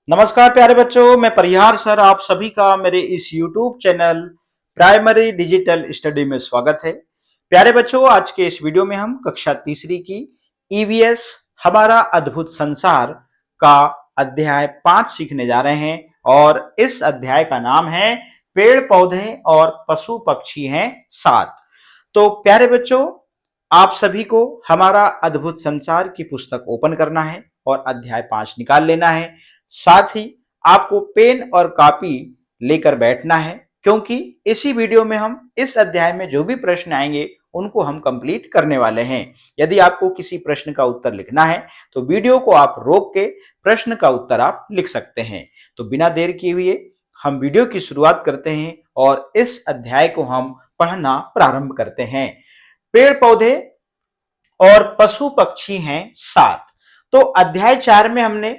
नमस्कार प्यारे बच्चों, मैं परिहार सर आप सभी का मेरे इस YouTube channel primary digital study में स्वागत है। प्यारे बच्चों, आज के इस वीडियो में हम कक्षा तीसरी की ईवीएस हमारा अद्भुत संसार का अध्याय 5 सीखने जा रहे हैं और इस अध्याय का नाम है पेड़ पौधे और पशु पक्षी हैं साथ। तो प्यारे बच्चों, आप सभी को हमारा अद्भुत संसार की पुस्तक ओपन करना है और अध्याय 5 निकाल लेना है। साथ ही आपको पेन और कॉपी लेकर बैठना है, क्योंकि इसी वीडियो में हम इस अध्याय में जो भी प्रश्न आएंगे उनको हम कंप्लीट करने वाले हैं। यदि आपको किसी प्रश्न का उत्तर लिखना है तो वीडियो को आप रोक के प्रश्न का उत्तर आप लिख सकते हैं। तो बिना देर किए हुए हम वीडियो की शुरुआत करते हैं और इस अध्याय को हम पढ़ना प्रारंभ करते हैं। पेड़ पौधे और पशु पक्षी हैं साथ। तो अध्याय 4 में हमने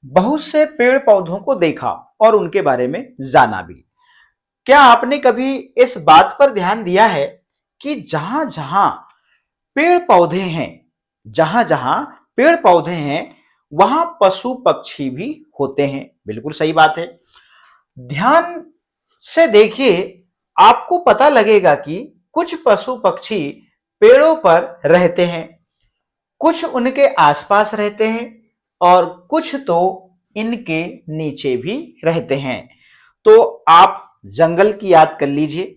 बहुत से पेड़ पौधों को देखा और उनके बारे में जाना भी। क्या आपने कभी इस बात पर ध्यान दिया है कि जहां जहां पेड़ पौधे हैं, जहां जहां पेड़ पौधे हैं वहां पशु पक्षी भी होते हैं? बिल्कुल सही बात है। ध्यान से देखिए, आपको पता लगेगा कि कुछ पशु पक्षी पेड़ों पर रहते हैं, कुछ उनके आसपास रहते हैं और कुछ तो इनके नीचे भी रहते हैं। तो आप जंगल की याद कर लीजिए,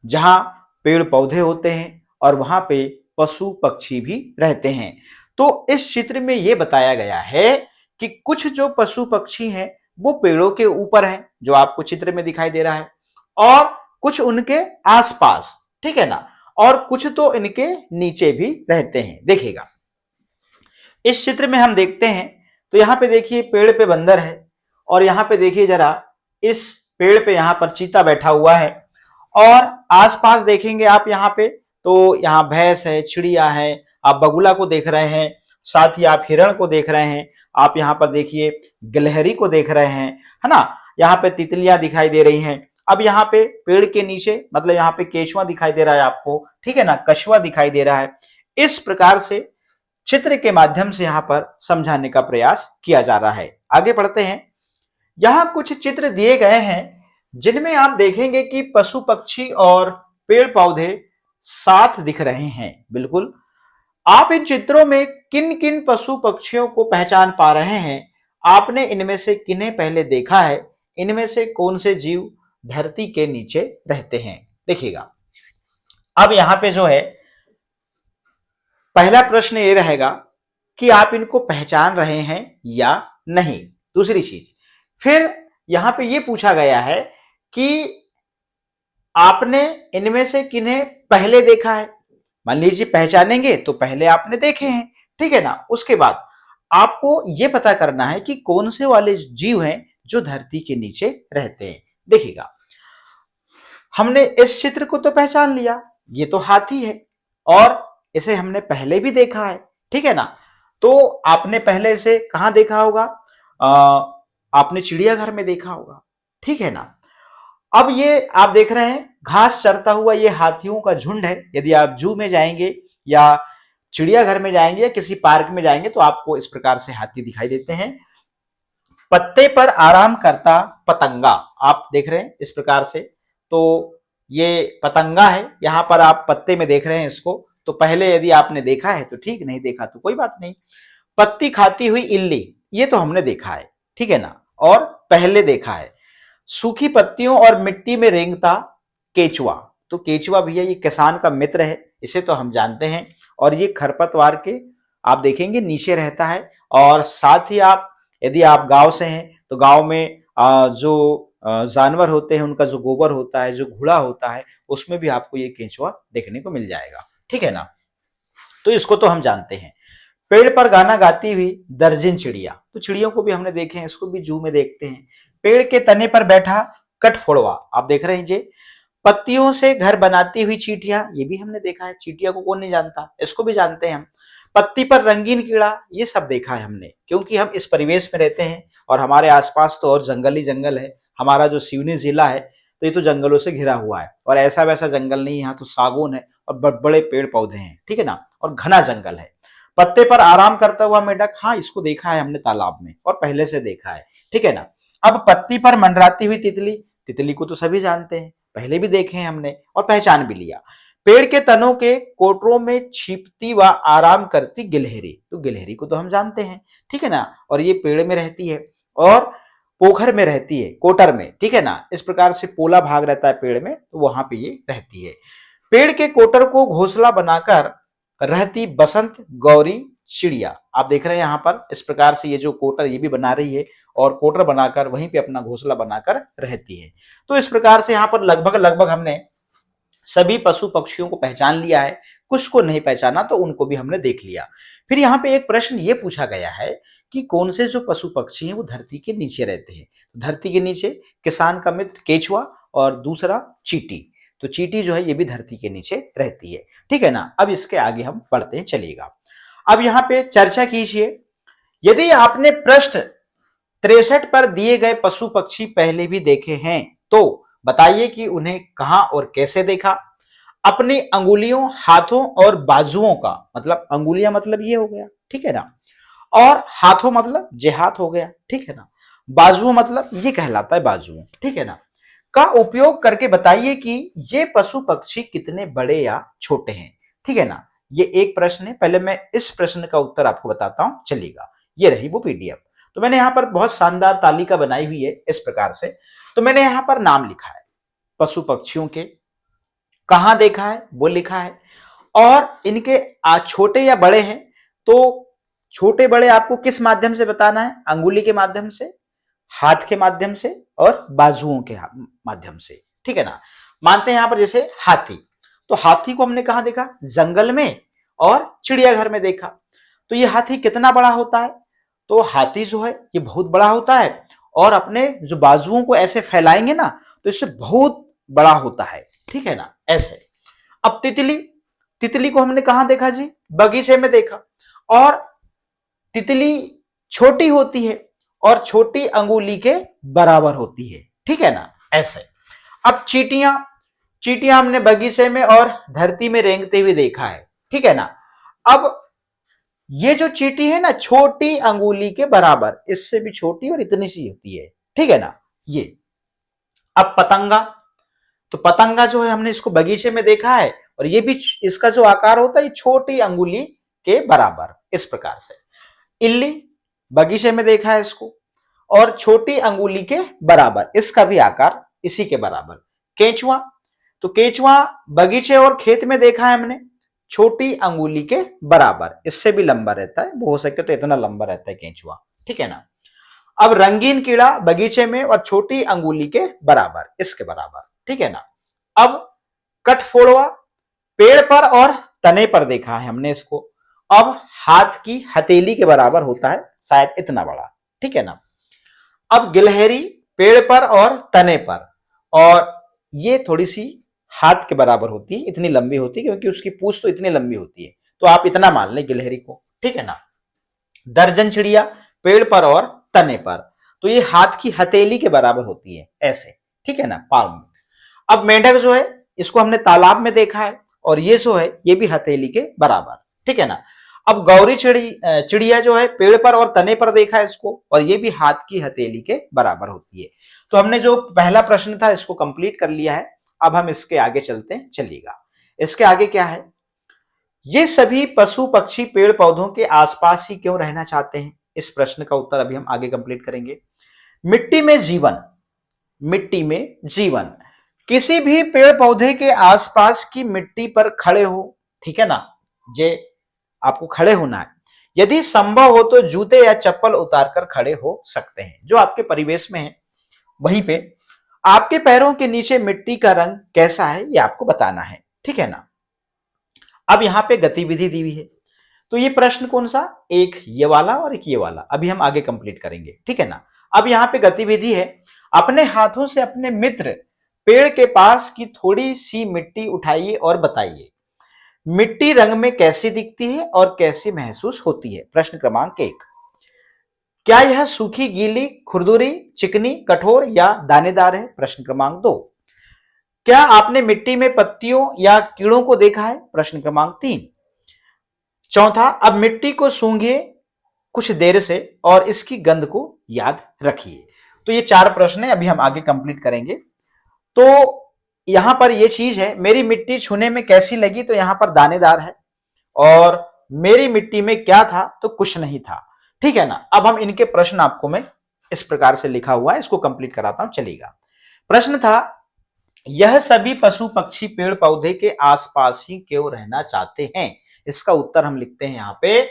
जहां पेड़ पौधे होते हैं और वहां पे पशु पक्षी भी रहते हैं। तो इस चित्र में यह बताया गया है कि कुछ जो पशु पक्षी हैं वो पेड़ों के ऊपर हैं, जो आपको चित्र में दिखाई दे रहा है, और कुछ उनके आसपास, ठीक है ना, और कुछ तो इनके नीचे भी रहते हैं। देखिएगा, इस चित्र में हम देखते हैं तो यहां पे देखिए पेड़ पे बंदर है, और यहां पे देखिए जरा, इस पेड़ पे यहां पर चीता बैठा हुआ है, और आसपास देखेंगे आप यहां पे तो यहां भैंस है, चिड़िया है, आप बगुला को देख रहे हैं, साथ ही आप हिरण को देख रहे हैं, आप यहां पर देखिए गिलहरी को देख रहे हैं, है ना, यहाँ पे तितलियां दिखाई दे रही हैं। अब यहाँ पे पेड़ के नीचे मतलब यहाँ पे केचुआ दिखाई दे रहा है आपको, ठीक है ना, कछुआ दिखाई दे रहा है। इस प्रकार से चित्र के माध्यम से यहां पर समझाने का प्रयास किया जा रहा है। आगे बढ़ते हैं। यहां कुछ चित्र दिए गए हैं जिनमें आप देखेंगे कि पशु पक्षी और पेड़ पौधे साथ दिख रहे हैं। बिल्कुल, आप इन चित्रों में किन किन पशु पक्षियों को पहचान पा रहे हैं? आपने इनमें से किन्हें पहले देखा है? इनमें से कौन से जीव धरती के नीचे रहते हैं? देखिएगा, अब यहां पे जो है पहला प्रश्न ये रहेगा कि आप इनको पहचान रहे हैं या नहीं। दूसरी चीज, फिर यहां पे ये पूछा गया है कि आपने इनमें से किन्हें पहले देखा है। मान लीजिए पहचानेंगे तो पहले आपने देखे हैं, ठीक है ना। उसके बाद आपको यह पता करना है कि कौन से वाले जीव हैं जो धरती के नीचे रहते हैं। देखिएगा, हमने इस चित्र को तो पहचान लिया, ये तो हाथी है और इसे हमने पहले भी देखा है, ठीक है ना। तो आपने पहले इसे कहां देखा होगा? आपने चिड़ियाघर में देखा होगा, ठीक है ना। अब ये आप देख रहे हैं घास चरता हुआ ये हाथियों का झुंड है। यदि आप जू में जाएंगे या चिड़ियाघर में जाएंगे या किसी पार्क में जाएंगे तो आपको इस प्रकार से हाथी दिखाई देते हैं। पत्ते पर आराम करता पतंगा, आप देख रहे हैं इस प्रकार से। तो ये पतंगा है, यहां पर आप पत्ते में देख रहे हैं इसको। तो पहले यदि आपने देखा है तो ठीक, नहीं देखा तो कोई बात नहीं। पत्ती खाती हुई इल्ली, ये तो हमने देखा है, ठीक है ना, और पहले देखा है। सूखी पत्तियों और मिट्टी में रेंगता केचुआ, तो केचुआ भैया ये किसान का मित्र है, इसे तो हम जानते हैं। और ये खरपतवार के आप देखेंगे नीचे रहता है। और साथ ही आप यदि आप गांव से हैं तो गांव में जो जानवर होते हैं उनका जो गोबर होता है, जो घुड़ा होता है, उसमें भी आपको ये केंचुआ देखने को मिल जाएगा, ठीक है ना। तो इसको तो हम जानते हैं। पेड़ पर गाना गाती हुई दर्जन चिड़िया, तो चिड़ियों को भी हमने देखे हैं, इसको भी जू में देखते हैं। पेड़ के तने पर बैठा कठफोड़वा, आप देख रहे हैं जी। पत्तियों से घर बनाती हुई चींटियां, ये भी हमने देखा है। चींटिया को कौन नहीं जानता, इसको भी जानते हैं हम। पत्ती पर रंगीन कीड़ा, ये सब देखा है हमने, क्योंकि हम इस परिवेश में रहते हैं और हमारे आसपास तो और जंगल ही जंगल है। हमारा जो सिवनी जिला है तो ये तो जंगलों से घिरा हुआ है, और ऐसा वैसा जंगल नहीं, यहाँ तो सागौन है और बड़े बड़े पेड़ पौधे हैं, ठीक है ना, और घना जंगल है। पत्ते पर आराम करता हुआ मेंढक, हाँ इसको देखा है हमने तालाब में और पहले से देखा है, ठीक है ना। अब पत्ती पर मंडराती हुई तितली, तितली को तो सभी जानते हैं, पहले भी देखे हैं हमने और पहचान भी लिया। पेड़ के तनों के कोटरों में छिपती व आराम करती गिलहरी, तो गिलहरी को तो हम जानते हैं, ठीक है ना, और ये पेड़ में रहती है और पोखर में रहती है, कोटर में, ठीक है ना। इस प्रकार से पोला भाग रहता है पेड़ में, तो वहां पे ये रहती है। पेड़ के कोटर को घोंसला बनाकर रहती बसंत गौरी चिड़िया, आप देख रहे हैं यहां पर इस प्रकार से ये जो कोटर ये भी बना रही है और कोटर बनाकर वहीं पे अपना घोंसला बनाकर रहती है। तो इस प्रकार से यहाँ पर लगभग लगभग हमने सभी पशु पक्षियों को पहचान लिया है, कुछ को नहीं पहचाना तो उनको भी हमने देख लिया। फिर यहाँ पे एक प्रश्न ये पूछा गया है कि कौन से जो पशु पक्षी हैं वो धरती के नीचे रहते हैं। तो धरती के नीचे किसान का मित्र केचुआ और दूसरा चींटी, तो चींटी जो है ये भी धरती के नीचे रहती है, ठीक है ना। अब इसके आगे हम पढ़ते हैं, चलिएगा। अब यहाँ पे चर्चा कीजिए, यदि आपने पृष्ठ 63 पर दिए गए पशु पक्षी पहले भी देखे हैं तो बताइए कि उन्हें कहां और कैसे देखा। अपनी अंगुलियों, हाथों और बाजुओं का, मतलब अंगुलियां मतलब ये हो गया, ठीक है ना, और हाथों मतलब जे हाथ हो गया, ठीक है ना, बाजुओं मतलब ये कहलाता है बाजुओं, ठीक है ना, का उपयोग करके बताइए कि ये पशु पक्षी कितने बड़े या छोटे हैं, ठीक है ना। ये एक प्रश्न है, पहले मैं इस प्रश्न का उत्तर आपको बताता हूं, चलिएगा। ये रही वो पीडीएफ, तो मैंने यहां पर बहुत शानदार तालिका बनाई हुई है इस प्रकार से। तो मैंने यहां पर नाम लिखा है पशु पक्षियों के, कहां देखा है वो लिखा है, और इनके छोटे या बड़े हैं तो छोटे बड़े आपको किस माध्यम से बताना है, अंगुली के माध्यम से, हाथ के माध्यम से और बाजुओं के माध्यम से, ठीक है ना। मानते हैं यहां पर जैसे हाथी, तो हाथी को हमने कहां देखा, जंगल में और चिड़ियाघर में देखा। तो ये हाथी कितना बड़ा होता है, तो हाथी जो है ये बहुत बड़ा होता है और अपने जो बाजुओं को ऐसे फैलाएंगे ना तो इससे बहुत बड़ा होता है, ठीक है ना, ऐसे। अब तितली, तितली को हमने कहां देखा जी, बगीचे में देखा, और तितली छोटी होती है और छोटी अंगुली के बराबर होती है, ठीक है ना, ऐसे। अब चींटियां, चींटियां हमने बगीचे में और धरती में रेंगते हुए देखा है, ठीक है ना। अब ये जो चींटी है ना, छोटी अंगुली के बराबर, इससे भी छोटी और इतनी सी होती है, ठीक है ना, ये। अब पतंगा, तो पतंगा जो है हमने इसको बगीचे में देखा है और ये भी, इसका जो आकार होता है ये छोटी अंगुली के बराबर, इस प्रकार से। इल्ली, बगीचे में देखा है इसको और छोटी अंगुली के बराबर, इसका भी आकार इसी के बराबर। केंचुआ, तो केंचुआ बगीचे और खेत में देखा है हमने, छोटी अंगुली के बराबर, इससे भी लंबा रहता है, वो हो सके तो इतना लंबा रहता है केंचुआ, ठीक है ना। अब रंगीन कीड़ा बगीचे में और छोटी अंगुली के बराबर, इसके बराबर, ठीक है ना। अब कठफोड़वा, पेड़ पर और तने पर देखा है हमने इसको, अब हाथ की हथेली के बराबर होता है, शायद इतना बड़ा, ठीक है ना। अब गिलहरी, पेड़ पर और तने पर, और ये थोड़ी सी हाथ के बराबर होती है, इतनी लंबी होती है क्योंकि उसकी पूंछ तो इतनी लंबी होती है, तो आप इतना मान लें गिलहरी को, ठीक है ना। दर्जन चिड़िया, पेड़ पर और तने पर, तो ये हाथ की हथेली के बराबर होती है, ऐसे, ठीक है ना, पाल्म। अब मेंढक जो है इसको हमने तालाब में देखा है और ये जो है ये भी हथेली के बराबर, ठीक है ना। अब गौरी चिड़िया जो है पेड़ पर और तने पर देखा है इसको, और ये भी हाथ की हथेली के बराबर होती है। तो हमने जो पहला प्रश्न था इसको कंप्लीट कर लिया है। अब हम इसके आगे चलते हैं, चलिएगा। इसके आगे क्या है, ये सभी पशु पक्षी पेड़ पौधों के आसपास ही क्यों रहना चाहते हैं, इस प्रश्न का उत्तर अभी हम आगे कंप्लीट करेंगे। मिट्टी में जीवन, मिट्टी में जीवन, किसी भी पेड़ पौधे के आसपास की मिट्टी पर खड़े हो, ठीक है ना, जे आपको खड़े होना है, यदि संभव हो तो जूते या चप्पल उतारकर खड़े हो सकते हैं, जो आपके परिवेश में है वहीं पे। आपके पैरों के नीचे मिट्टी का रंग कैसा है ये आपको बताना है, ठीक है ना। अब यहां पे गतिविधि दी हुई है, तो ये प्रश्न कौन सा, एक ये वाला और एक ये वाला, अभी हम आगे कंप्लीट करेंगे, ठीक है ना। अब यहाँ पे गतिविधि है, अपने हाथों से अपने मित्र पेड़ के पास की थोड़ी सी मिट्टी उठाइए और बताइए मिट्टी रंग में कैसी दिखती है और कैसी महसूस होती है। प्रश्न क्रमांक 1, क्या यह सूखी, गीली, खुरदुरी, चिकनी, कठोर या दानेदार है। प्रश्न क्रमांक 2, क्या आपने मिट्टी में पत्तियों या कीड़ों को देखा है। प्रश्न क्रमांक 3, चौथा, अब मिट्टी को सूंघिए कुछ देर से और इसकी गंध को याद रखिए। तो ये 4 प्रश्न है, अभी हम आगे कंप्लीट करेंगे। तो यहां पर ये चीज है, मेरी मिट्टी छूने में कैसी लगी, तो यहां पर दानेदार है, और मेरी मिट्टी में क्या था, तो कुछ नहीं था। ठीक है ना। अब हम इनके प्रश्न आपको मैं इस प्रकार से लिखा हुआ है, इसको कंप्लीट कराता हूं, चलिएगा। प्रश्न था, यह सभी पशु पक्षी पेड़ पौधे के आसपास ही क्यों रहना चाहते हैं। इसका उत्तर हम लिखते हैं यहां पे,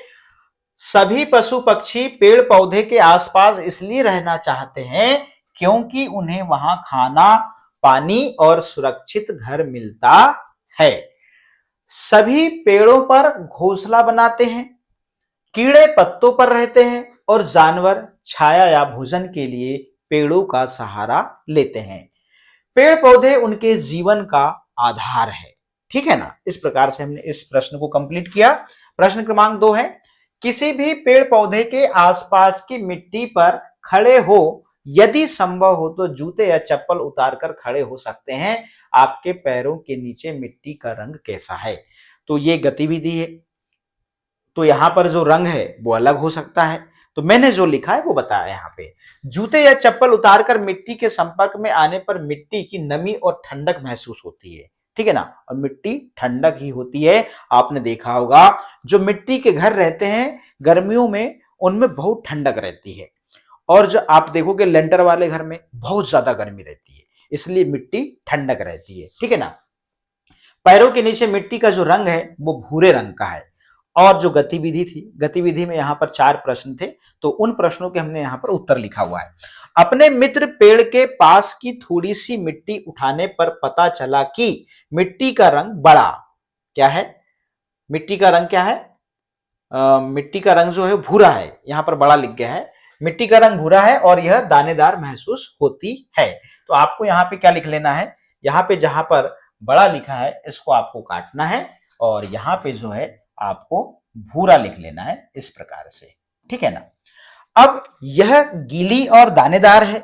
सभी पशु पक्षी पेड़ पौधे के आसपास इसलिए रहना चाहते हैं क्योंकि उन्हें वहां खाना, पानी और सुरक्षित घर मिलता है। सभी पेड़ों पर घोंसला बनाते हैं, कीड़े पत्तों पर रहते हैं और जानवर छाया या भोजन के लिए पेड़ों का सहारा लेते हैं। पेड़ पौधे उनके जीवन का आधार है। ठीक है ना। इस प्रकार से हमने इस प्रश्न को कंप्लीट किया। प्रश्न क्रमांक 2 है, किसी भी पेड़ पौधे के आसपास की मिट्टी पर खड़े हो, यदि संभव हो तो जूते या चप्पल उतारकर खड़े हो सकते हैं। आपके पैरों के नीचे मिट्टी का रंग कैसा है। तो ये गतिविधि है, तो यहां पर जो रंग है वो अलग हो सकता है। तो मैंने जो लिखा है वो बताया यहां पे, जूते या चप्पल उतारकर मिट्टी के संपर्क में आने पर मिट्टी की नमी और ठंडक महसूस होती है। ठीक है ना। और मिट्टी ठंडक ही होती है। आपने देखा होगा जो मिट्टी के घर रहते हैं गर्मियों में, उनमें बहुत ठंडक रहती है, और जो आप देखोगे लेंटर वाले घर में बहुत ज्यादा गर्मी रहती है, इसलिए मिट्टी ठंडक रहती है। ठीक है ना। पैरों के नीचे मिट्टी का जो रंग है वो भूरे रंग का है। और जो गतिविधि थी, गतिविधि में यहां पर 4 प्रश्न थे, तो उन प्रश्नों के हमने यहां पर उत्तर लिखा हुआ है। अपने मित्र पेड़ के पास की थोड़ी सी मिट्टी उठाने पर पता चला कि मिट्टी का रंग बड़ा क्या है, मिट्टी का रंग क्या है, मिट्टी का रंग जो है भूरा है, यहां पर बड़ा लिख गया है, मिट्टी का रंग भूरा है और यह दानेदार महसूस होती है। तो आपको यहां पे क्या लिख लेना है, यहां पे जहां पर बड़ा लिखा है इसको आपको काटना है, और यहां पे जो है आपको भूरा लिख लेना है इस प्रकार से। ठीक है ना। अब यह गीली और दानेदार है।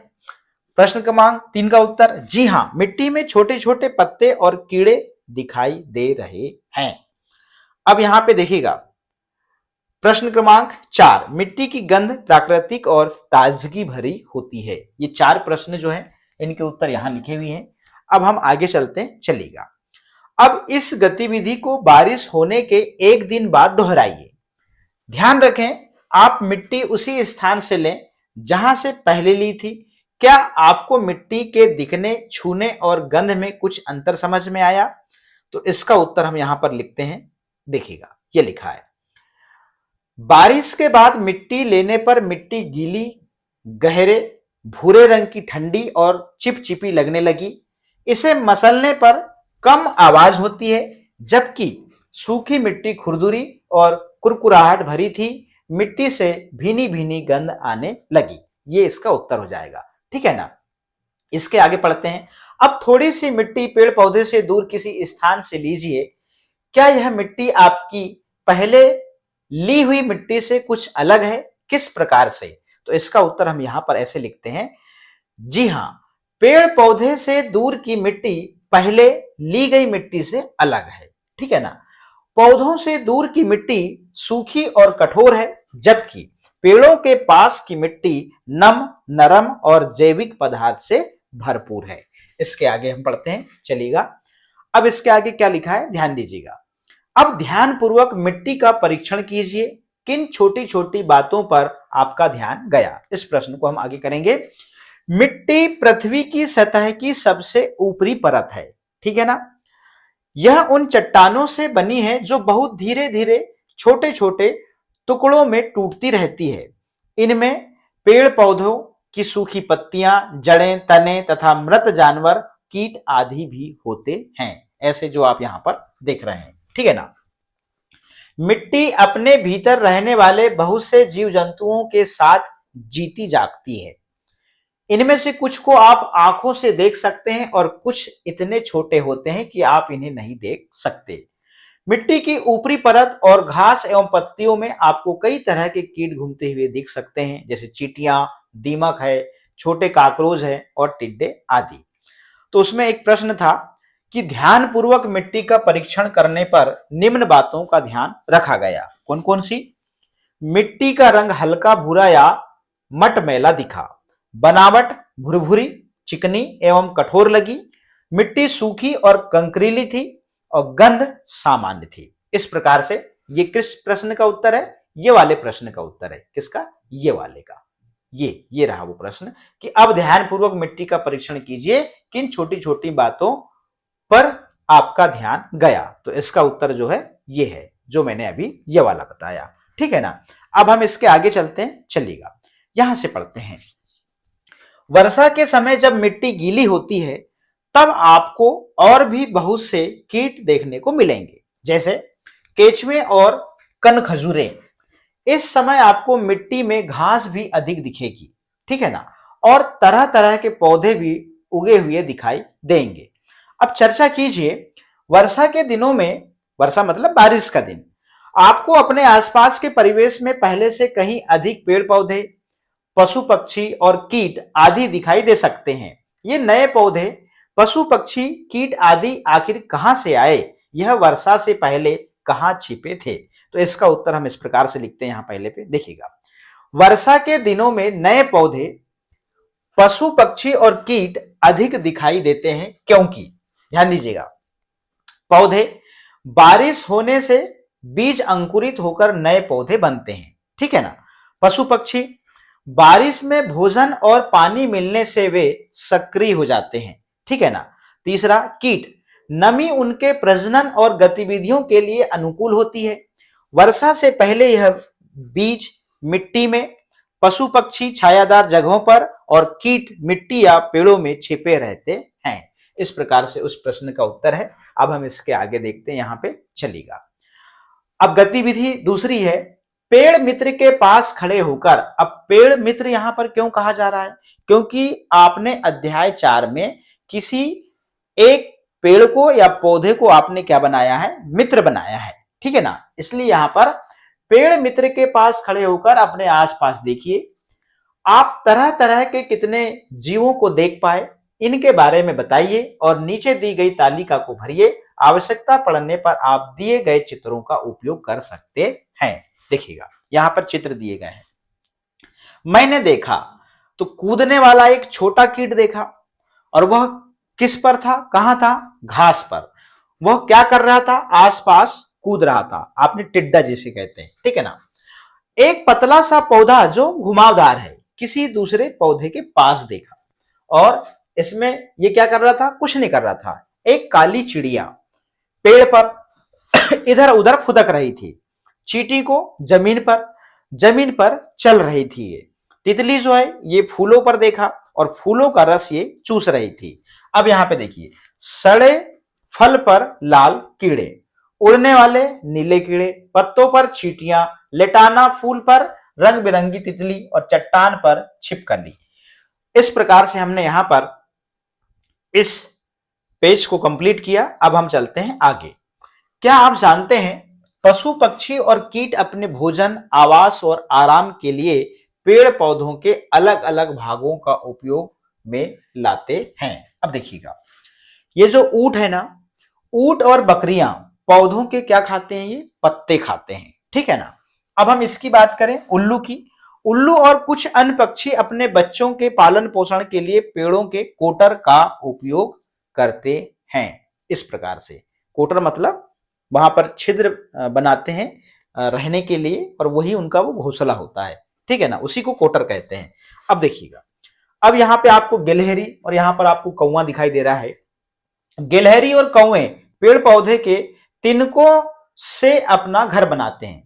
प्रश्न क्रमांक 3 का उत्तर, जी हां, मिट्टी में छोटे छोटे पत्ते और कीड़े दिखाई दे रहे हैं। अब यहां पे देखिएगा, प्रश्न क्रमांक 4, मिट्टी की गंध प्राकृतिक और ताजगी भरी होती है। ये 4 प्रश्न जो है इनके उत्तर यहां लिखे हुए हैं। अब हम आगे चलते हैं, चलिएगा। अब इस गतिविधि को बारिश होने के 1 दिन बाद दोहराइए। ध्यान रखें, आप मिट्टी उसी स्थान से लें जहां से पहले ली थी। क्या आपको मिट्टी के दिखने, छूने और गंध में कुछ अंतर समझ में आया। तो इसका उत्तर हम यहां पर लिखते हैं, देखिएगा ये लिखा है, बारिश के बाद मिट्टी लेने पर मिट्टी गीली, गहरे भूरे रंग की, ठंडी और चिपचिपी लगने लगी। इसे मसलने पर कम आवाज होती है, जबकि सूखी मिट्टी खुरदुरी और कुरकुराहट भरी थी। मिट्टी से भीनी भीनी गंध आने लगी। ये इसका उत्तर हो जाएगा। ठीक है ना। इसके आगे पढ़ते हैं। अब थोड़ी सी मिट्टी पेड़ पौधे से दूर किसी स्थान से लीजिए। क्या यह मिट्टी आपकी पहले ली हुई मिट्टी से कुछ अलग है, किस प्रकार से। तो इसका उत्तर हम यहां पर ऐसे लिखते हैं, जी हां, पेड़ पौधे से दूर की मिट्टी पहले ली गई मिट्टी से अलग है। ठीक है ना। पौधों से दूर की मिट्टी सूखी और कठोर है, जबकि पेड़ों के पास की मिट्टी नम, नरम और जैविक पदार्थ से भरपूर है। इसके आगे हम पढ़ते हैं, चलिएगा। अब इसके आगे क्या लिखा है ध्यान दीजिएगा। अब ध्यानपूर्वक मिट्टी का परीक्षण कीजिए, किन छोटी छोटी बातों पर आपका ध्यान गया। इस प्रश्न को हम आगे करेंगे। मिट्टी पृथ्वी की सतह की सबसे ऊपरी परत है। ठीक है ना। यह उन चट्टानों से बनी है जो बहुत धीरे धीरे छोटे छोटे टुकड़ों में टूटती रहती है। इनमें पेड़ पौधों की सूखी पत्तियां, जड़ें, तने तथा मृत जानवर, कीट आदि भी होते हैं, ऐसे जो आप यहां पर देख रहे हैं। ठीक है ना। मिट्टी अपने भीतर रहने वाले बहुत से जीव जंतुओं के साथ जीती जागती है। इनमें से कुछ को आप आंखों से देख सकते हैं और कुछ इतने छोटे होते हैं कि आप इन्हें नहीं देख सकते। मिट्टी की ऊपरी परत और घास एवं पत्तियों में आपको कई तरह के कीट घूमते हुए दिख सकते हैं, जैसे चींटियां, दीमक है, छोटे काकरोच है और टिड्डे आदि। तो उसमें एक प्रश्न था कि ध्यानपूर्वक मिट्टी का परीक्षण करने पर निम्न बातों का ध्यान रखा गया। कौन कौन सी? मिट्टी का रंग हल्का भूरा या मटमैला दिखा, बनावट भुरभुरी, चिकनी एवं कठोर लगी, मिट्टी सूखी और कंकरीली थी और गंध सामान्य थी। इस प्रकार से ये किस प्रश्न का उत्तर है? ये वाले प्रश्न का उत्तर है। किसका? ये वाले का। ये रहा वो प्रश्न कि अब ध्यानपूर्वक मिट्टी का परीक्षण कीजिए, किन छोटी छोटी बातों पर आपका ध्यान गया। तो इसका उत्तर जो है ये है, जो मैंने अभी ये वाला बताया। ठीक है ना। अब हम इसके आगे चलते हैं, चलिएगा यहां से पढ़ते हैं। वर्षा के समय जब मिट्टी गीली होती है तब आपको और भी बहुत से कीट देखने को मिलेंगे, जैसे केचुए और कनखजूरे। इस समय आपको मिट्टी में घास भी अधिक दिखेगी, ठीक है ना, और तरह तरह के पौधे भी उगे हुए दिखाई देंगे। अब चर्चा कीजिए, वर्षा के दिनों में, वर्षा मतलब बारिश का दिन, आपको अपने आसपास के परिवेश में पहले से कहीं अधिक पेड़ पौधे, पशु पक्षी और कीट आदि दिखाई दे सकते हैं। ये नए पौधे, पशु पक्षी, कीट आदि आखिर कहां से आए? यह वर्षा से पहले कहां छिपे थे? तो इसका उत्तर हम इस प्रकार से लिखते हैं, यहां पहले पे देखिएगा। वर्षा के दिनों में नए पौधे, पशु पक्षी और कीट अधिक दिखाई देते हैं, क्योंकि ध्यान दीजिएगा, पौधे बारिश होने से बीज अंकुरित होकर नए पौधे बनते हैं, ठीक है ना। पशु पक्षी बारिश में भोजन और पानी मिलने से वे सक्रिय हो जाते हैं, ठीक है ना। तीसरा, कीट, नमी उनके प्रजनन और गतिविधियों के लिए अनुकूल होती है। वर्षा से पहले यह बीज मिट्टी में, पशु पक्षी छायादार जगहों पर और कीट मिट्टी या पेड़ों में छिपे रहते हैं। इस प्रकार से उस प्रश्न का उत्तर है। अब हम इसके आगे देखते हैं, यहां पे चलेगा। अब गतिविधि दूसरी है, पेड़ मित्र के पास खड़े होकर। अब पेड़ मित्र यहां पर क्यों कहा जा रहा है? क्योंकि आपने अध्याय 4 में किसी एक पेड़ को या पौधे को आपने क्या बनाया है? मित्र बनाया है, ठीक है ना। इसलिए यहां पर पेड़ मित्र के पास खड़े होकर अपने आसपास देखिए। आप तरह तरह के कितने जीवों को देख पाए, इनके बारे में बताइए और नीचे दी गई तालिका को भरिए। आवश्यकता पड़ने पर आप दिए गए चित्रों का उपयोग कर सकते हैं। देखिएगा, यहां पर चित्र दिए गए हैं। मैंने देखा तो कूदने वाला एक छोटा कीट देखा, और वह किस पर था? कहां था? घास पर। वह क्या कर रहा था? आसपास कूद रहा था। आपने टिड्डा जिसे कहते हैं, ठीक है ना। एक पतला सा पौधा जो घुमावदार है, किसी दूसरे पौधे के पास देखा, और इसमें ये क्या कर रहा था? कुछ नहीं कर रहा था। एक काली चिड़िया पेड़ पर इधर उधर फुदक रही थी। चींटी को जमीन पर चल रही थी। ये तितली जो है ये फूलों पर देखा और फूलों का रस ये चूस रही थी। अब यहां पे देखिए, सड़े फल पर लाल कीड़े, उड़ने वाले नीले कीड़े, पत्तों पर चींटियां, लेटाना फूल पर रंग बिरंगी तितली और चट्टान पर छिपकली। इस प्रकार से हमने यहां पर इस पेज को कंप्लीट किया। अब हम चलते हैं आगे। क्या आप जानते हैं, पशु पक्षी और कीट अपने भोजन, आवास और आराम के लिए पेड़ पौधों के अलग अलग भागों का उपयोग में लाते हैं। अब देखिएगा, ये जो ऊंट है ना, ऊंट और बकरियां पौधों के क्या खाते हैं? ये पत्ते खाते हैं, ठीक है ना। अब हम इसकी बात करें उल्लू की। उल्लू और कुछ अन्य पक्षी अपने बच्चों के पालन पोषण के लिए पेड़ों के कोटर का उपयोग करते हैं। इस प्रकार से कोटर मतलब वहां पर छिद्र बनाते हैं रहने के लिए, और वही उनका वो घोंसला होता है, ठीक है ना, उसी को कोटर कहते हैं। अब देखिएगा, अब यहाँ पे आपको गिलहरी और यहाँ पर आपको कौवा दिखाई दे रहा है। गिलहरी और कौवे पेड़ पौधे के तिनकों से अपना घर बनाते हैं।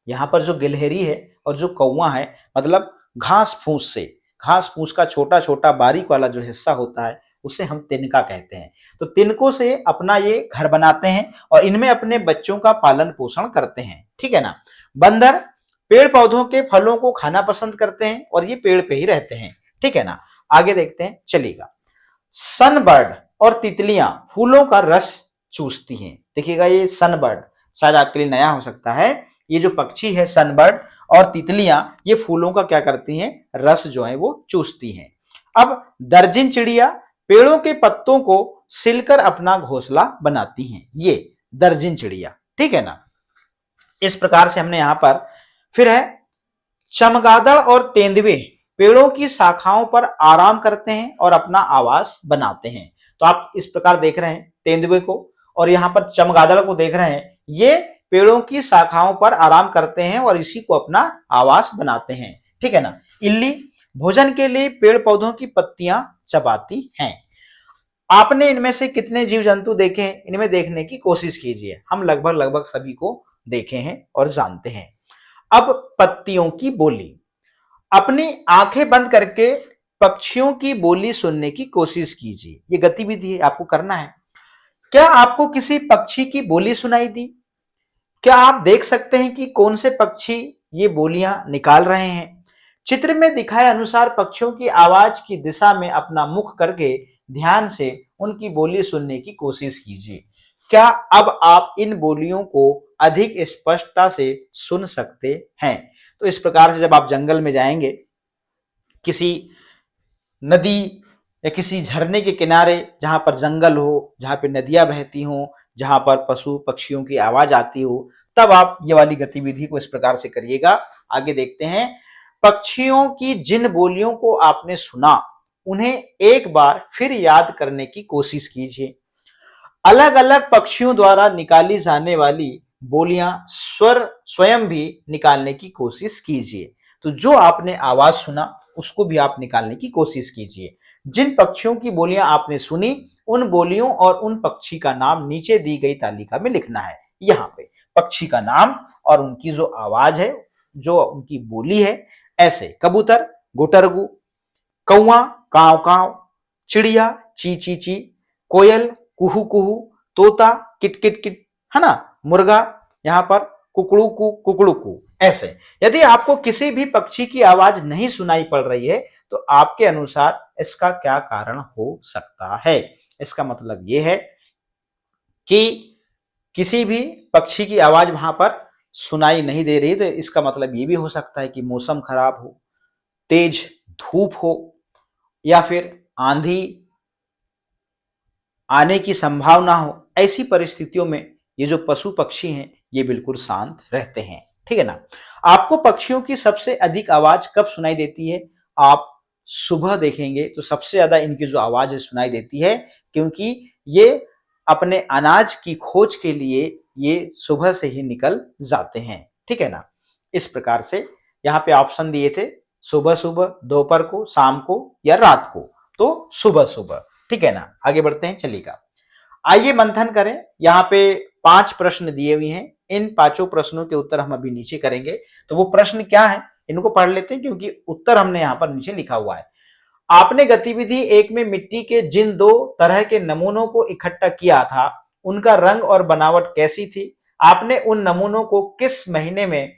यहां पर जो गिलहरी है और जो कौवा है, मतलब घास फूस का छोटा छोटा बारीक वाला जो हिस्सा होता है उसे हम तिनका कहते हैं। तो तिनकों से अपना ये घर बनाते हैं और इनमें अपने बच्चों का पालन पोषण करते हैं, ठीक है ना। बंदर पेड़ पौधों के फलों को खाना पसंद करते हैं और ये पेड़ पे ही रहते हैं, ठीक है ना। आगे देखते हैं, चलिएगा। सनबर्ड और तितलियां फूलों का रस चूसती हैं। देखिएगा, ये सनबर्ड शायद आपके लिए नया हो सकता है। ये जो पक्षी है सनबर्ड और तितलियां, ये फूलों का क्या करती हैं? रस जो है वो चूसती हैं। अब दर्जन चिड़िया पेड़ों के पत्तों को सिलकर अपना घोंसला बनाती हैं। ये दर्जन चिड़िया, ठीक है ना। इस प्रकार से हमने यहां पर फिर है चमगादड़ और तेंदुए पेड़ों की शाखाओं पर आराम करते हैं और अपना आवास बनाते हैं। तो आप इस प्रकार देख रहे हैं तेंदुए को और यहां पर चमगादड़ को देख रहे हैं, ये पेड़ों की शाखाओं पर आराम करते हैं और इसी को अपना आवास बनाते हैं। ठीक है ना। इल्ली भोजन के लिए पेड़ पौधों की पत्तियां चबाती हैं। आपने इनमें से कितने जीव जंतु देखे हैं, इनमें देखने की कोशिश कीजिए। हम लगभग लगभग सभी को देखे हैं और जानते हैं। अब पत्तियों की बोली, अपनी आंखें बंद करके पक्षियों की बोली सुनने की कोशिश कीजिए। ये गतिविधि आपको करना है। क्या आपको किसी पक्षी की बोली सुनाई दी? क्या आप देख सकते हैं कि कौन से पक्षी ये बोलियां निकाल रहे हैं? चित्र में दिखाए अनुसार पक्षियों की आवाज की दिशा में अपना मुख करके ध्यान से उनकी बोली सुनने की कोशिश कीजिए। क्या अब आप इन बोलियों को अधिक स्पष्टता से सुन सकते हैं? तो इस प्रकार से जब आप जंगल में जाएंगे, किसी नदी या किसी झरने के किनारे जहां पर जंगल हो, जहां पे नदियां बहती हो, जहां पर पशु पक्षियों की आवाज आती हो, तब आप ये वाली गतिविधि को इस प्रकार से करिएगा। आगे देखते हैं। पक्षियों की जिन बोलियों को आपने सुना उन्हें एक बार फिर याद करने की कोशिश कीजिए। अलग अलग पक्षियों द्वारा निकाली जाने वाली बोलियां स्वर स्वयं भी निकालने की कोशिश कीजिए। तो जो आपने आवाज सुना उसको भी आप निकालने की कोशिश कीजिए। जिन पक्षियों की बोलियां आपने सुनी उन बोलियों और उन पक्षी का नाम नीचे दी गई तालिका में लिखना है। यहाँ पे पक्षी का नाम और उनकी जो आवाज है, जो उनकी बोली है, ऐसे कबूतर गुटरगु, कौवा काव काव, चिड़िया ची ची ची, कोयल कुहू कुहू, तोता किट किट किट, है ना, मुर्गा यहाँ पर कुकड़ू कू। ऐसे यदि आपको किसी भी पक्षी की आवाज नहीं सुनाई पड़ रही है तो आपके अनुसार इसका क्या कारण हो सकता है? इसका मतलब यह है कि किसी भी पक्षी की आवाज वहां पर सुनाई नहीं दे रही, तो इसका मतलब ये भी हो सकता है कि मौसम खराब हो, तेज धूप हो, या फिर आंधी आने की संभावना हो। ऐसी परिस्थितियों में ये जो पशु पक्षी हैं ये बिल्कुल शांत रहते हैं। ठीक है ना। आपको पक्षियों की सबसे अधिक आवाज कब सुनाई देती है? आप सुबह देखेंगे तो सबसे ज्यादा इनकी जो आवाज है सुनाई देती है, क्योंकि ये अपने अनाज की खोज के लिए ये सुबह से ही निकल जाते हैं। ठीक है ना। इस प्रकार से यहाँ पे ऑप्शन दिए थे, सुबह सुबह, दोपहर को, शाम को या रात को। तो सुबह सुबह। ठीक है ना। आगे बढ़ते हैं, चलिएगा। आइए मंथन करें। यहाँ पे 5 प्रश्न दिए हुए हैं। इन 5 प्रश्नों के उत्तर हम अभी नीचे करेंगे। तो वो प्रश्न क्या है इनको पढ़ लेते हैं, क्योंकि उत्तर हमने यहाँ पर नीचे लिखा हुआ है। आपने गतिविधि 1 में मिट्टी के जिन 2 तरह के नमूनों को इकट्ठा किया था उनका रंग और बनावट कैसी थी? आपने उन नमूनों को किस महीने में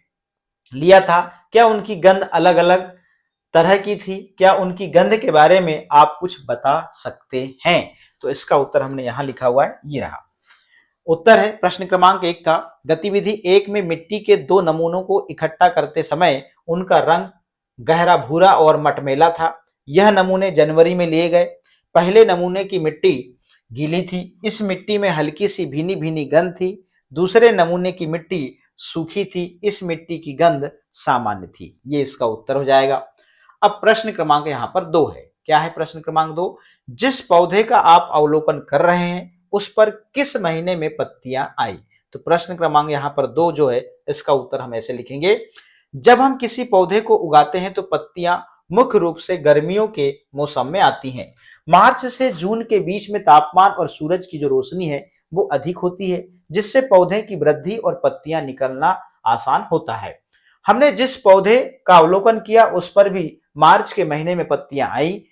लिया था? क्या उनकी गंध अलग अलग तरह की थी? क्या उनकी गंध के बारे में आप कुछ बता सकते हैं? तो इसका उत्तर हमने यहां लिखा हुआ है, ये रहा उत्तर है प्रश्न क्रमांक 1 का। गतिविधि 1 में मिट्टी के 2 नमूनों को इकट्ठा करते समय उनका रंग गहरा भूरा और मटमैला था। यह नमूने जनवरी में लिए गए। पहले नमूने की मिट्टी गीली थी, इस मिट्टी में हल्की सी भीनी भीनी गंध थी। दूसरे नमूने की मिट्टी सूखी थी, इस मिट्टी की गंध सामान्य थी। ये इसका उत्तर हो जाएगा। अब प्रश्न क्रमांक यहाँ पर 2 है। क्या है प्रश्न क्रमांक 2? जिस पौधे का आप अवलोकन कर रहे हैं उस पर किस महीने में पत्तियां आई? तो प्रश्न क्रमांक यहाँ पर 2 जो है इसका उत्तर हम ऐसे लिखेंगे। जब हम किसी पौधे को उगाते हैं तो पत्तियां मुख्य रूप से गर्मियों के मौसम में आती हैं। मार्च से जून के बीच में तापमान और सूरज की जो रोशनी है वो अधिक होती है, जिससे पौधे की वृद्धि और पत्तियां निकलना आसान होता है। हमने जिस पौधे का अवलोकन किया उस पर भी मार्च के महीने में पत्तियां आई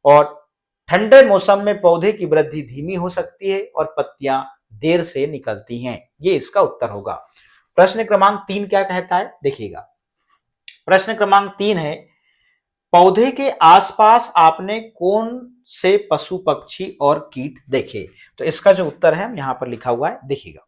और ठंडे मौसम में पौधे की वृद्धि धीमी हो सकती है और पत्तियां देर से निकलती हैं। ये इसका उत्तर होगा। प्रश्न क्रमांक 3 क्या कहता है, देखिएगा। प्रश्न क्रमांक 3 है, पौधे के आसपास आपने कौन से पशु पक्षी और कीट देखे? तो इसका जो उत्तर है यहां पर लिखा हुआ है, देखिएगा।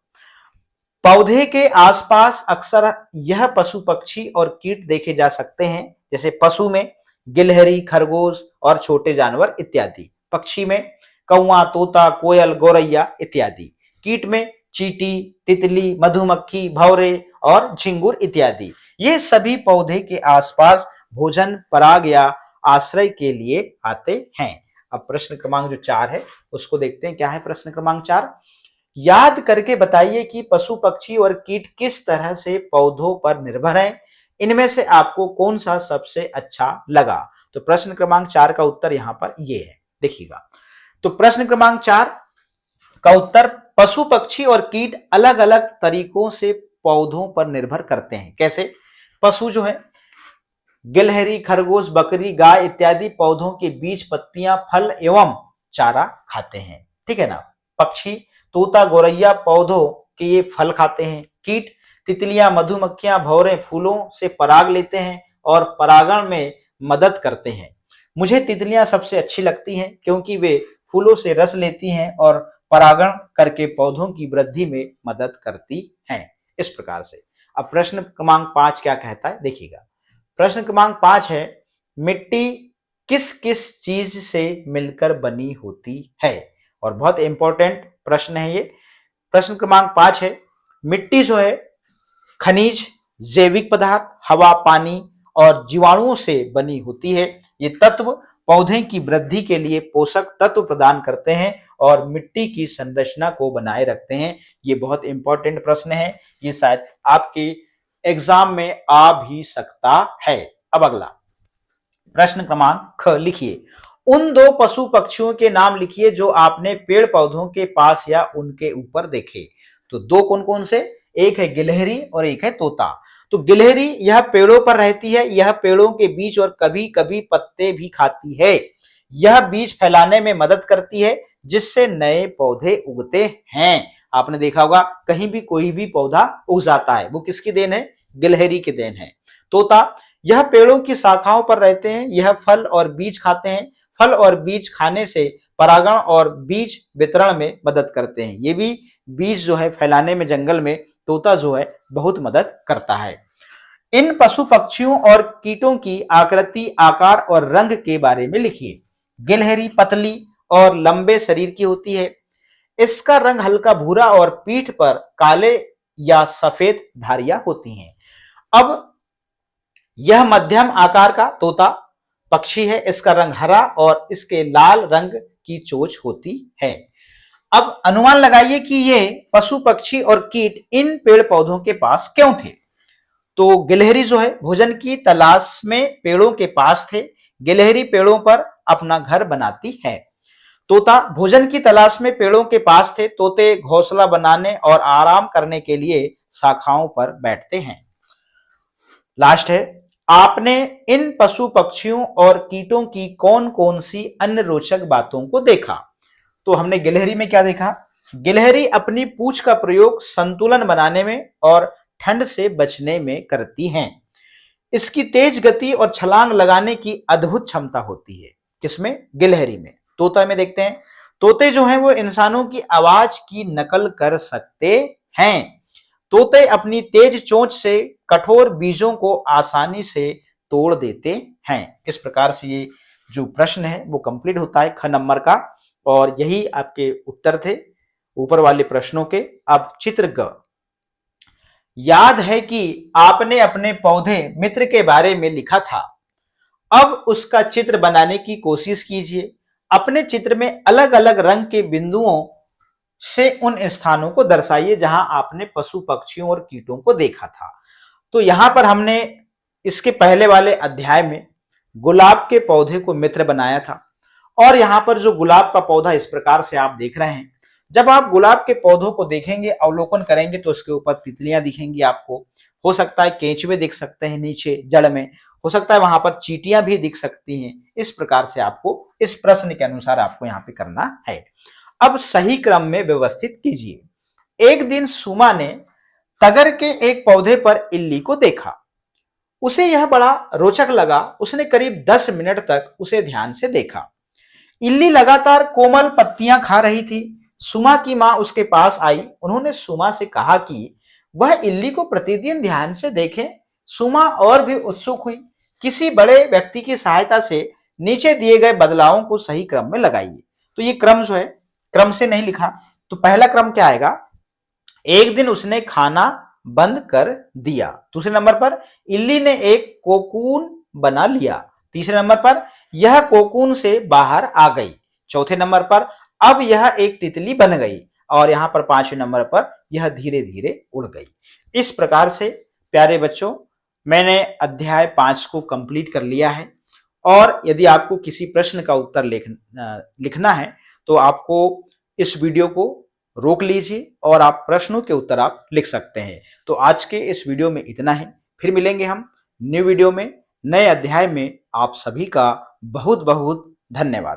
पौधे के आसपास अक्सर यह पशु पक्षी और कीट देखे जा सकते हैं, जैसे पशु में गिलहरी, खरगोश और छोटे जानवर इत्यादि। पक्षी में कौवा, तोता, कोयल, गौरैया इत्यादि। कीट में चींटी, तितली, मधुमक्खी, भंवरे और झिंगुर इत्यादि। ये सभी पौधे के आसपास भोजन, पराग या आश्रय के लिए आते हैं। अब प्रश्न क्रमांक जो 4 है उसको देखते हैं। क्या है प्रश्न क्रमांक 4? याद करके बताइए कि पशु, पक्षी और कीट किस तरह से पौधों पर निर्भर हैं। इनमें से आपको कौन सा सबसे अच्छा लगा? तो प्रश्न क्रमांक 4 का उत्तर यहां पर ये है, देखिएगा। तो प्रश्न क्रमांक 4 का उत्तर, पशु, पक्षी और कीट अलग अलग तरीकों से पौधों पर निर्भर करते हैं। कैसे? पशु जो है गिलहरी, खरगोश, बकरी, गाय इत्यादि पौधों के बीज, पत्तियां, फल एवं चारा खाते हैं, ठीक है ना। पक्षी तोता, गौरैया पौधों के ये फल खाते हैं। कीट तितलियां, मधुमक्खियां, भौरे फूलों से पराग लेते हैं और परागण में मदद करते हैं। मुझे तितलियां सबसे अच्छी लगती हैं क्योंकि वे फूलों से रस लेती हैं और परागण करके पौधों की वृद्धि में मदद करती हैं। इस प्रकार से अब प्रश्न क्रमांक 5 क्या कहता है, देखिएगा। प्रश्न क्रमांक 5 है, मिट्टी किस किस चीज से मिलकर बनी होती है? और बहुत इंपॉर्टेंट प्रश्न है ये। प्रश्न क्रमांक 5 है, मिट्टी जो है खनिज, जैविक पदार्थ, हवा, पानी और जीवाणुओं से बनी होती है। ये तत्व पौधे की वृद्धि के लिए पोषक तत्व प्रदान करते हैं और मिट्टी की संरचना को बनाए रखते हैं। ये बहुत इंपॉर्टेंट प्रश्न है, ये शायद आपके एग्जाम में आ भी सकता है। अब अगला प्रश्न क्रमांक ख लिखिए, उन दो पशु पक्षियों के नाम लिखिए जो आपने पेड़ पौधों के पास या उनके ऊपर देखे। तो दो कौन कौन से? एक है गिलहरी और एक है तोता। तो गिलहरी यह पेड़ों पर रहती है, यह पेड़ों के बीज और कभी कभी पत्ते भी खाती है। यह बीज फैलाने में मदद करती है जिससे नए पौधे उगते हैं। आपने देखा होगा कहीं भी कोई भी पौधा उग जाता है, वो किसकी देन है? गिलहरी की देन है। तोता यह पेड़ों की शाखाओं पर रहते हैं, यह फल और बीज खाते हैं। फल और बीज खाने से परागण और बीज वितरण में मदद करते हैं। ये भी बीज जो है फैलाने में जंगल में तोता जो है बहुत मदद करता है। इन पशु पक्षियों और कीटों की आकृति, आकार और रंग के बारे में लिखिए। गिलहरी पतली और लंबे शरीर की होती है। इसका रंग हल्का भूरा और पीठ पर काले या सफेद धारियां होती हैं। अब यह मध्यम आकार का तोता पक्षी है, इसका रंग हरा और इसके लाल रंग की चोंच होती है। अब अनुमान लगाइए कि ये पशु, पक्षी और कीट इन पेड़ पौधों के पास क्यों थे? तो गिलहरी जो है भोजन की तलाश में पेड़ों के पास थे। गिलहरी पेड़ों पर अपना घर बनाती है। तोता भोजन की तलाश में पेड़ों के पास थे। तोते घोंसला बनाने और आराम करने के लिए शाखाओं पर बैठते हैं। लास्ट है, आपने इन पशु पक्षियों और कीटों की कौन कौन सी अन्य रोचक बातों को देखा? तो हमने गिलहरी में क्या देखा? गिलहरी अपनी पूंछ का प्रयोग संतुलन बनाने में और ठंड से बचने में करती हैं। इसकी तेज गति और छलांग लगाने की अद्भुत क्षमता होती है। किसमें? गिलहरी में। तोता में देखते हैं, तोते जो हैं वो इंसानों की आवाज की नकल कर सकते हैं। तोते अपनी तेज चोंच से कठोर बीजों को आसानी से तोड़ देते हैं। इस प्रकार से ये जो प्रश्न है वो कंप्लीट होता है ख नंबर का, और यही आपके उत्तर थे ऊपर वाले प्रश्नों के। अब चित्र ग, याद है कि आपने अपने पौधे मित्र के बारे में लिखा था। अब उसका चित्र बनाने की कोशिश कीजिए। अपने चित्र में अलग अलग रंग के बिंदुओं से उन स्थानों को दर्शाइए जहां आपने पशु पक्षियों और कीटों को देखा था। तो यहां पर हमने इसके पहले वाले अध्याय में गुलाब के पौधे को मित्र बनाया था, और यहां पर जो गुलाब का पौधा इस प्रकार से आप देख रहे हैं। जब आप गुलाब के पौधों को देखेंगे, अवलोकन करेंगे, तो उसके ऊपर तितलियां दिखेंगी आपको। हो सकता है केंचुए दिख सकते हैं नीचे जड़ में, हो सकता है वहां पर चींटियां भी दिख सकती हैं। इस प्रकार से आपको इस प्रश्न के अनुसार आपको यहाँ पे करना है। अब सही क्रम में व्यवस्थित कीजिए। एक दिन सुमा ने तगर के एक पौधे पर इल्ली को देखा। उसे यह बड़ा रोचक लगा। उसने करीब 10 मिनट तक उसे ध्यान से देखा। इल्ली लगातार कोमल पत्तियां खा रही थी। सुमा की मां उसके पास आई। उन्होंने सुमा से कहा कि वह इल्ली को प्रतिदिन ध्यान से देखे। सुमा और भी उत्सुक हुई। किसी बड़े व्यक्ति की सहायता से नीचे दिए गए बदलावों को सही क्रम में लगाइए। तो ये क्रम जो है क्रम से नहीं लिखा। तो पहला क्रम क्या आएगा? एक दिन उसने खाना बंद कर दिया। दूसरे नंबर पर इल्ली ने एक कोकून बना लिया। तीसरे नंबर पर यह कोकून से बाहर आ गई। चौथे नंबर पर अब यह एक तितली बन गई। और यहां पर पांचवें नंबर पर यह धीरे धीरे उड़ गई। इस प्रकार से प्यारे बच्चों मैंने अध्याय 5 को कंप्लीट कर लिया है। और यदि आपको किसी प्रश्न का उत्तर लिखना है तो आपको इस वीडियो को रोक लीजिए और आप प्रश्नों के उत्तर आप लिख सकते हैं। तो आज के इस वीडियो में इतना ही। फिर मिलेंगे हम न्यू वीडियो में, नए अध्याय में। आप सभी का बहुत बहुत धन्यवाद।